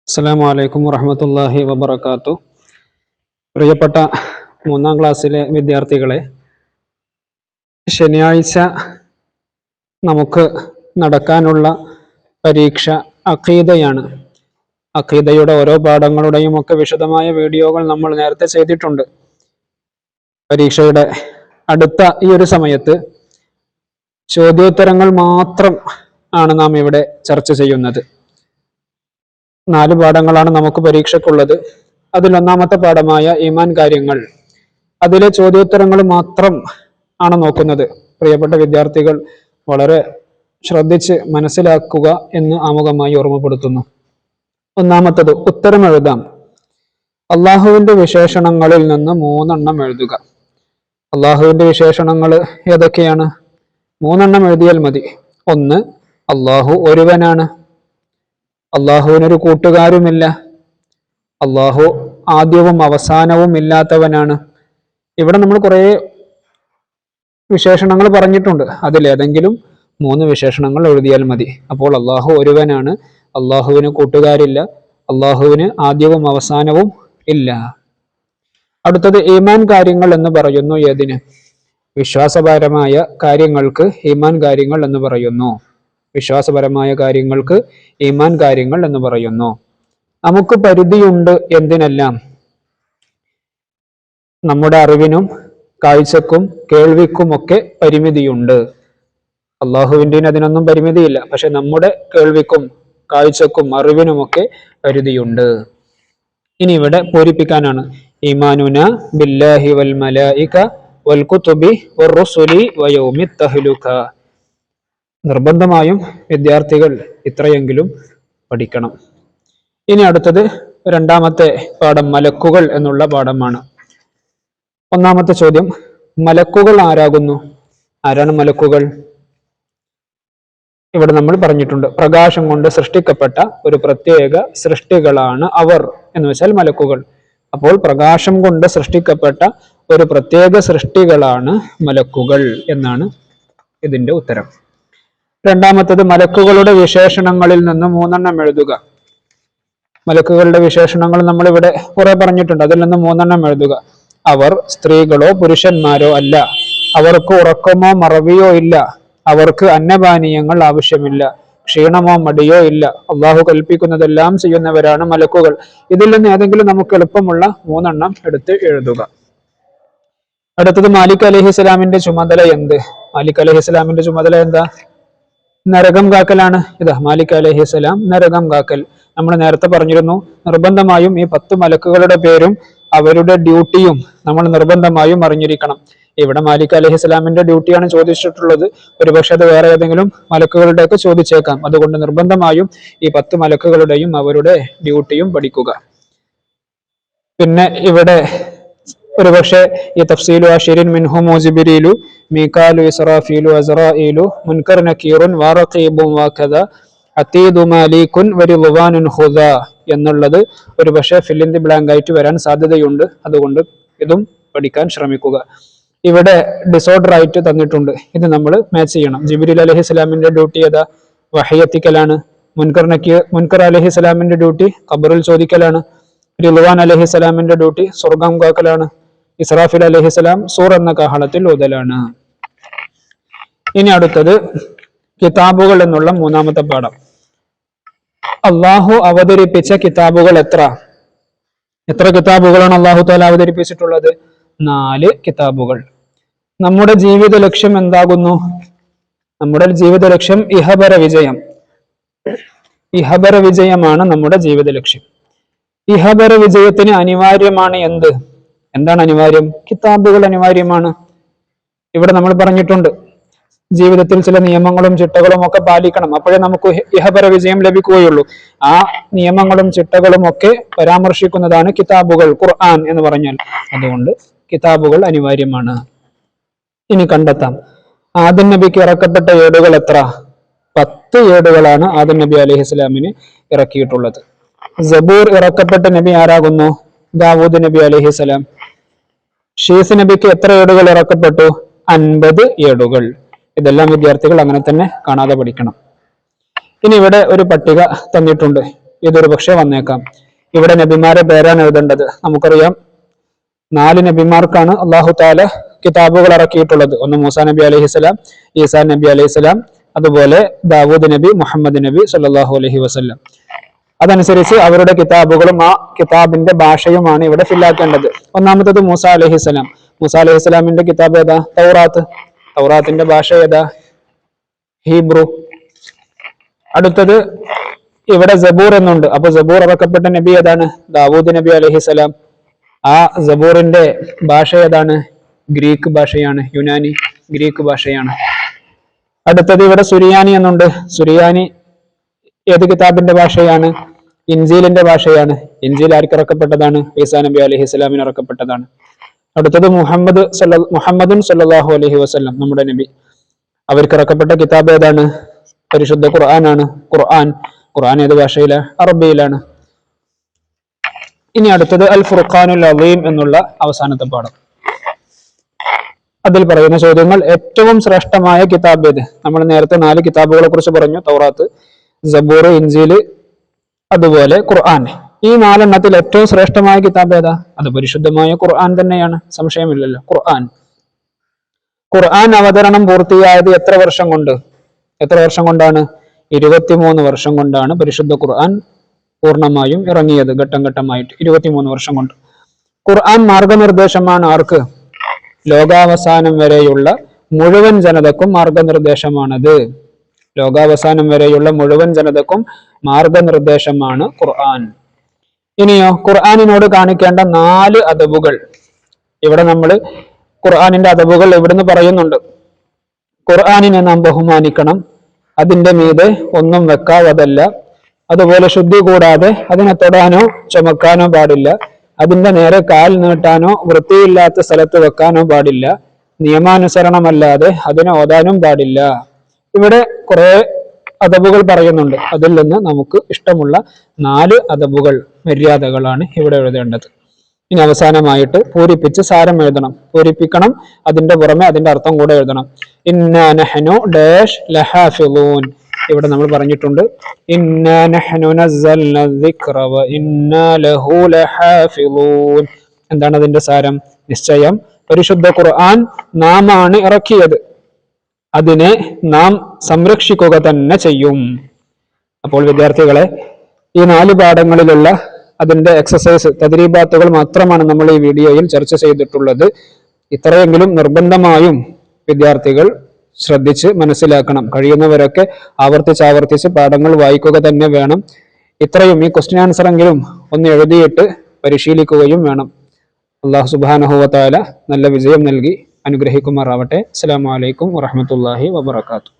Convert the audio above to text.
അസ്സലാമു അലൈക്കും വറഹ്മത്തുള്ളാഹി വബറകാതുഹു. പ്രിയപ്പെട്ട 3-ാം ക്ലാസ്സിലെ വിദ്യാർത്ഥികളെ, ശനിയാഴ്ച നമുക്ക് നടക്കാനുള്ള പരീക്ഷ അഖീദയാണ്. അഖീദയുടെ ഓരോ പാഠങ്ങളുടെയും ഒക്കെ വിശദമായ വീഡിയോകൾ നമ്മൾ നേരത്തെ ചെയ്തിട്ടുണ്ട്. പരീക്ഷയുടെ അടുത്ത ഈ ഒരു സമയത്ത് ചോദ്യോത്തരങ്ങൾ മാത്രം ആണ് നാം ഇവിടെ ചർച്ച ചെയ്യുന്നത്. 4 പാഠങ്ങളാണ് നമുക്ക് പരീക്ഷയ്ക്കുള്ളത്. അതിൽ ഒന്നാമത്തെ പാഠമായ ഈമാൻ കാര്യങ്ങൾ, അതിലെ ചോദ്യോത്തരങ്ങൾ മാത്രം ആണ് നോക്കുന്നത്. പ്രിയപ്പെട്ട വിദ്യാർത്ഥികൾ വളരെ ശ്രദ്ധിച്ച് മനസ്സിലാക്കുക എന്ന് ആമുഖമായി ഓർമ്മപ്പെടുത്തുന്നു. ഒന്നാമത്തത്, ഉത്തരം എഴുതാം. അള്ളാഹുവിന്റെ വിശേഷണങ്ങളിൽ നിന്ന് 3 എണ്ണം എഴുതുക. അള്ളാഹുവിന്റെ വിശേഷണങ്ങൾ ഏതൊക്കെയാണ്? 3 എണ്ണം എഴുതിയാൽ മതി. 1, അള്ളാഹു ഒരുവനാണ്. അള്ളാഹുവിനൊരു കൂട്ടുകാരുമില്ല. അള്ളാഹു ആദ്യവും അവസാനവും ഇല്ലാത്തവനാണ്. ഇവിടെ നമ്മൾ കുറേ വിശേഷണങ്ങൾ പറഞ്ഞിട്ടുണ്ട്. അതിലേതെങ്കിലും 3 വിശേഷണങ്ങൾ എഴുതിയാൽ മതി. അപ്പോൾ അള്ളാഹു ഒരുവനാണ്, അള്ളാഹുവിന് കൂട്ടുകാരില്ല, അള്ളാഹുവിന് ആദ്യവും അവസാനവും ഇല്ല. അടുത്തത് ഈമാൻ കാര്യങ്ങൾ എന്ന് പറയുന്നു. ഏതിന്? വിശ്വാസപരമായ കാര്യങ്ങൾക്ക് ഈമാൻ കാര്യങ്ങൾ എന്ന് പറയുന്നു. വിശ്വാസപരമായ കാര്യങ്ങൾക്ക് ഈമാൻ കാര്യങ്ങൾ എന്ന് പറയുന്നു. നമുക്ക് പരിധിയുണ്ട്. എന്തിനെല്ലാം? നമ്മുടെ അറിവിനും കാഴ്ചക്കും കേൾവിക്കും ഒക്കെ പരിമിതിയുണ്ട്. അള്ളാഹുവിൻ്റെ അതിനൊന്നും പരിമിതിയില്ല. പക്ഷെ നമ്മുടെ കേൾവിക്കും കാഴ്ചക്കും അറിവിനുമൊക്കെ പരിധിയുണ്ട്. ഇനി ഇവിടെ പൂരിപ്പിക്കാനാണ്. ഈമാനുന ബില്ലാഹി വൽ മലായിക വൽ കുതുബി വർ റുസുലി വയൗമിത് തഹ്ലുക. നിർബന്ധമായും വിദ്യാർത്ഥികൾ ഇത്രയെങ്കിലും പഠിക്കണം. ഇനി അടുത്തത് 2-ാമത്തെ പാഠം മലക്കുകൾ എന്നുള്ള പാഠമാണ്. ഒന്നാമത്തെ ചോദ്യം, മലക്കുകൾ ആരാകുന്നു? ആരാണ് മലക്കുകൾ? ഇവിടെ നമ്മൾ പറഞ്ഞിട്ടുണ്ട്, പ്രകാശം കൊണ്ട് സൃഷ്ടിക്കപ്പെട്ട ഒരു പ്രത്യേക സൃഷ്ടികളാണ് അവർ എന്ന് വെച്ചാൽ മലക്കുകൾ. അപ്പോൾ പ്രകാശം കൊണ്ട് സൃഷ്ടിക്കപ്പെട്ട ഒരു പ്രത്യേക സൃഷ്ടികളാണ് മലക്കുകൾ എന്നാണ് ഇതിന്റെ ഉത്തരം. 2-ാമത്തത്, മലക്കുകളുടെ വിശേഷണങ്ങളിൽ നിന്ന് 3 എണ്ണം എഴുതുക. മലക്കുകളുടെ വിശേഷണങ്ങൾ നമ്മൾ ഇവിടെ കുറെ പറഞ്ഞിട്ടുണ്ട്. അതിൽ നിന്ന് 3 എണ്ണം എഴുതുക. അവർ സ്ത്രീകളോ പുരുഷന്മാരോ അല്ല. അവർക്ക് ഉറക്കമോ മറവിയോ ഇല്ല. അവർക്ക് അന്നപാനീയങ്ങൾ ആവശ്യമില്ല. ക്ഷീണമോ മടിയോ ഇല്ല. അള്ളാഹു കൽപ്പിക്കുന്നതെല്ലാം ചെയ്യുന്നവരാണ് മലക്കുകൾ. ഇതിൽ നിന്ന് ഏതെങ്കിലും നമുക്ക് എളുപ്പമുള്ള 3 എണ്ണം എടുത്ത് എഴുതുക. അടുത്തത്, മാലിക് അലൈഹിസ്സലാമിന്റെ ചുമതല എന്ത്? മാലിക് അലൈഹിസ്സലാമിന്റെ ചുമതല എന്താ? നരകം കാക്കലാണ്. ഇതാ മാലിക് അലൈഹിസ്സലാം നരകം കാക്കൽ. നമ്മൾ നേരത്തെ പറഞ്ഞിരുന്നു, നിർബന്ധമായും ഈ 10 മലക്കുകളുടെ പേരും അവരുടെ ഡ്യൂട്ടിയും നമ്മൾ നിർബന്ധമായും അറിഞ്ഞിരിക്കണം. ഇവിടെ മാലിക് അലൈഹിസ്സലാമിന്റെ ഡ്യൂട്ടിയാണ് ചോദിച്ചിട്ടുള്ളത്. ഒരുപക്ഷെ അത് വേറെ ഏതെങ്കിലും മലക്കുകളുടെയൊക്കെ ചോദിച്ചേക്കാം. അതുകൊണ്ട് നിർബന്ധമായും ഈ 10 മലക്കുകളുടെയും അവരുടെ ഡ്യൂട്ടിയും പഠിക്കുക. പിന്നെ ഇവിടെ ഒരുപക്ഷെ ഈ തഫ്സീലു അശീരിൻ മിൻഹുമു ജിബ്രീലു മീകാലു ഇസ്റാഫീലു അസ്റാഈലു മുൻകർ നകീറുൻ വറഖീബുൻ വകദ അതീദു മാലികുൻ വരിദ്വാനുൻ ഖുദാ എന്നുള്ളത് ഒരുപക്ഷെ ഫിൽ ഇൻ ദി ബ്ലാങ്ക് ആയിട്ട് വരാൻ സാധ്യതയുണ്ട്. അതുകൊണ്ട് ഇതും പഠിക്കാൻ ശ്രമിക്കുക. ഇവിടെ ഡിസോർഡർ ആയിട്ട് തന്നിട്ടുണ്ട്. ഇത് നമ്മൾ മാച്ച് ചെയ്യണം. ജിബ്രീൽ അലൈഹിസ്സലാമിന്റെ ഡ്യൂട്ടി ഏതാ? വഹി എത്തിക്കലാണ്. മുൻകർ അലൈഹിസ്സലാമിന്റെ ഡ്യൂട്ടി ഖബറിൽ ചോദിക്കലാണ്. റിദ്വാൻ അലൈഹിസ്സലാമിന്റെ ഡ്യൂട്ടി സ്വർഗം കാക്കലാണ്. ഇസ്രാഫിൽ അലൈഹിസ്സലാം സൂർ എന്ന കാഹളത്തിൽ ഊതലാണ്. ഇനി അടുത്തത് കിതാബുകൾ എന്നുള്ള 3-ാമത്തെ പാഠം. അള്ളാഹു അവതരിപ്പിച്ച കിതാബുകൾ എത്ര കിതാബുകളാണ് അള്ളാഹു തആല അവതരിപ്പിച്ചിട്ടുള്ളത്? 4 കിതാബുകൾ. നമ്മുടെ ജീവിത ലക്ഷ്യം എന്താകുന്നു? നമ്മുടെ ജീവിത ലക്ഷ്യം ഇഹബര വിജയമാണ് നമ്മുടെ ജീവിത ലക്ഷ്യം. ഇഹബര വിജയത്തിന് അനിവാര്യമാണ് എന്താണ് അനിവാര്യം? കിതാബുകൾ അനിവാര്യമാണ്. ഇവിടെ നമ്മൾ പറഞ്ഞിട്ടുണ്ട്, ജീവിതത്തിൽ ചില നിയമങ്ങളും ചിട്ടകളും ഒക്കെ പാലിക്കണം. അപ്പോഴേ നമുക്ക് ഇഹബര വിജയം ലഭിക്കുകയുള്ളൂ. ആ നിയമങ്ങളും ചിട്ടകളും ഒക്കെ പരാമർശിക്കുന്നതാണ് കിതാബുകൾ, ഖുർആൻ എന്ന് പറഞ്ഞാൽ. അതുകൊണ്ട് കിതാബുകൾ അനിവാര്യമാണ്. ഇനി കണ്ടെത്താം. ആദം നബിക്ക് ഇറക്കപ്പെട്ട ഏടുകൾ എത്ര? 10 ഏടുകളാണ് ആദം നബി അലൈഹിസ്സലാമിന് ഇറക്കിയിട്ടുള്ളത്. സബൂർ ഇറക്കപ്പെട്ട നബി ആരാകുന്നു? ദാവൂദ് നബി അലൈഹിസ്സലാം. ഷീസ് നബിക്ക് എത്ര ഏടുകൾ ഇറക്കപ്പെട്ടു? 50 ഏടുകൾ. ഇതെല്ലാം വിദ്യാർത്ഥികൾ അങ്ങനെ തന്നെ കാണാതെ പഠിക്കണം. ഇനി ഇവിടെ ഒരു പട്ടിക തന്നിട്ടുണ്ട്. ഇതൊരു പക്ഷെ വന്നേക്കാം. ഇവിടെ നബിമാരെ പേരാണ് എഴുതേണ്ടത്. നമുക്കറിയാം 4 നബിമാർക്കാണ് അള്ളാഹു താല കിതാബുകൾ ഇറക്കിയിട്ടുള്ളത്. ഒന്ന് മൂസാ നബി അലൈഹിസ്സലാം, ഈസാ നബി അലൈഹിസ്സലാം, അതുപോലെ ദാവൂദ് നബി, മുഹമ്മദ് നബി സല്ലല്ലാഹു അലൈഹി വസല്ലം. അതനുസരിച്ച് അവരുടെ കിതാബുകളും ആ കിതാബിന്റെ ഭാഷയുമാണ് ഇവിടെ ഫില്ലാക്കേണ്ടത്. ഒന്നാമത്തത് മൂസ അലൈഹിസ്സലാം. മൂസ അലൈഹിസ്സലാമിന്റെ കിതാബ് ഏതാ? തൗറാത്ത്. തൗറാത്തിന്റെ ഭാഷ ഏതാ? ഹീബ്രു. അടുത്തത് ഇവിടെ സബൂർ എന്നുണ്ട്. അപ്പൊ സബൂർ ഇറക്കപ്പെട്ട നബി ഏതാണ്? ദാവൂദ് നബി അലൈഹിസ്സലാം. ആ സബൂറിന്റെ ഭാഷ ഏതാണ്? ഗ്രീക്ക് ഭാഷയാണ്, യുനാനി ഗ്രീക്ക് ഭാഷയാണ്. അടുത്തത് ഇവിടെ സുറിയാനി എന്നുണ്ട്. സുറിയാനി ഏത് കിതാബിന്റെ ഭാഷയാണ്? ഇൻജീലിന്റെ ഭാഷയാണ്. ഇൻജീൽ ആർക്ക് ഇറക്കപ്പെട്ടതാണ്? ഈസാ നബി അലൈഹിസ്സലാമിന് ഇറക്കപ്പെട്ടതാണ്. അടുത്തത് മുഹമ്മദുൻ സല്ലല്ലാഹു അലൈഹി വസല്ലം, നമ്മുടെ നബി. അവർക്ക് ഇറക്കപ്പെട്ട കിതാബ് ഏതാണ്? പരിശുദ്ധ ഖുർആനാണ്. ഖുർആൻ ഏത് ഭാഷയിലാണ്? അറബിയിലാണ്. ഇനി അടുത്തത് അൽ ഫുർഖാനുൽ അളീം എന്നുള്ള അവസാനത്തെ പാഠം. അതിൽ പറയുന്ന ചോദ്യങ്ങൾ: ഏറ്റവും ശ്രേഷ്ഠമായ കിതാബ് ഏത്? നമ്മൾ നേരത്തെ 4 കിതാബുകളെ കുറിച്ച് പറഞ്ഞു. തൗറാത്ത്, സബൂർ, ഇൻജീല്, അതുപോലെ ഖുർആൻ. ഈ 4 എണ്ണത്തിൽ ഏറ്റവും ശ്രേഷ്ഠമായ കിതാബ് ഏതാ? അത് പരിശുദ്ധമായ ഖുർആൻ തന്നെയാണ്, സംശയമില്ലല്ലോ. ഖുർആൻ അവതരണം പൂർത്തിയായത് എത്ര വർഷം കൊണ്ട്? എത്ര വർഷം കൊണ്ടാണ്? 23 വർഷം കൊണ്ടാണ് പരിശുദ്ധ ഖുർആൻ പൂർണ്ണമായും ഇറങ്ങിയത്, ഘട്ടം ഘട്ടമായിട്ട് 23 വർഷം കൊണ്ട്. ഖുർആൻ മാർഗനിർദ്ദേശമാണ് ആർക്ക്? ലോകാവസാനം വരെയുള്ള മുഴുവൻ ജനതക്കും മാർഗനിർദ്ദേശമാണത്. ലോകാവസാനം വരെയുള്ള മുഴുവൻ ജനതക്കും മാർഗനിർദ്ദേശമാണ് ഖുർആൻ. ഇനിയോ ഖുർആനിനോട് കാണിക്കേണ്ട 4 അദബുകൾ. ഇവിടെ നമ്മൾ ഖുർആനിന്റെ അദബുകൾ ഇവിടുന്ന് പറയുന്നുണ്ട്. ഖുർആനിനെ നാം ബഹുമാനിക്കണം. അതിന്റെ മീതെ ഒന്നും വെക്കാവതല്ല. അതുപോലെ ശുദ്ധി കൂടാതെ അതിനെ തൊടാനോ ചുമക്കാനോ പാടില്ല. അതിന്റെ നേരെ കാൽ നീട്ടാനോ വൃത്തിയില്ലാത്ത സ്ഥലത്ത് വെക്കാനോ പാടില്ല. നിയമാനുസരണമല്ലാതെ അതിനെ ഓതാനും പാടില്ല. ഇവിടെ കുറെ അദബുകൾ പറയുന്നുണ്ട്. അതിൽ നിന്ന് നമുക്ക് ഇഷ്ടമുള്ള 4 അദബുകൾ, മര്യാദകളാണ് ഇവിടെ എഴുതേണ്ടത്. ഇനി അവസാനമായിട്ട് പൂരിപ്പിച്ച് സാരം എഴുതണം. പൂരിപ്പിക്കണം, അതിന്റെ പുറമെ അതിന്റെ അർത്ഥം കൂടെ എഴുതണം. ഇന്നാ നഹ്നു ഡാഷ് ലഹാഫിളൂൻ. ഇവിടെ നമ്മൾ പറഞ്ഞിട്ടുണ്ട്, ഇന്നാ നഹ്നു നസ്സൽന ദിക്റ വ ഇന്നാ ലഹു ലഹാഫിളൂൻ. എന്താണ് അതിന്റെ സാരം? നിശ്ചയം പരിശുദ്ധ ഖുർആൻ നാം ആണ് ഇറക്കിയത്, അതിനെ നാം സംരക്ഷിക്കുക തന്നെ ചെയ്യും. അപ്പോൾ വിദ്യാർത്ഥികളെ, ഈ 4 പാഠങ്ങളിലുള്ള അതിന്റെ എക്സസൈസ്, തദ്രീബാത്തുകൾ മാത്രമാണ് നമ്മൾ ഈ വീഡിയോയിൽ ചർച്ച ചെയ്തിട്ടുള്ളത്. ഇത്രയെങ്കിലും നിർബന്ധമായും വിദ്യാർത്ഥികൾ ശ്രദ്ധിച്ച് മനസ്സിലാക്കണം. കഴിയുന്നവരൊക്കെ ആവർത്തിച്ച് പാഠങ്ങൾ വായിക്കുക തന്നെ വേണം. ഇത്രയും ഈ ക്വസ്റ്റ്യൻ ആൻസർ എങ്കിലും ഒന്ന് എഴുതിയിട്ട് പരിശീലിക്കുകയും വേണം. അല്ലാഹു സുബ്ഹാനഹു വ തആല നല്ല വിജയം നൽകി അനുഗ്രഹിക്കുമാറാവട്ടെ. അസ്സലാമു അലൈക്കും വറഹ്മത്തുള്ളാഹി വബറകാതുഹു.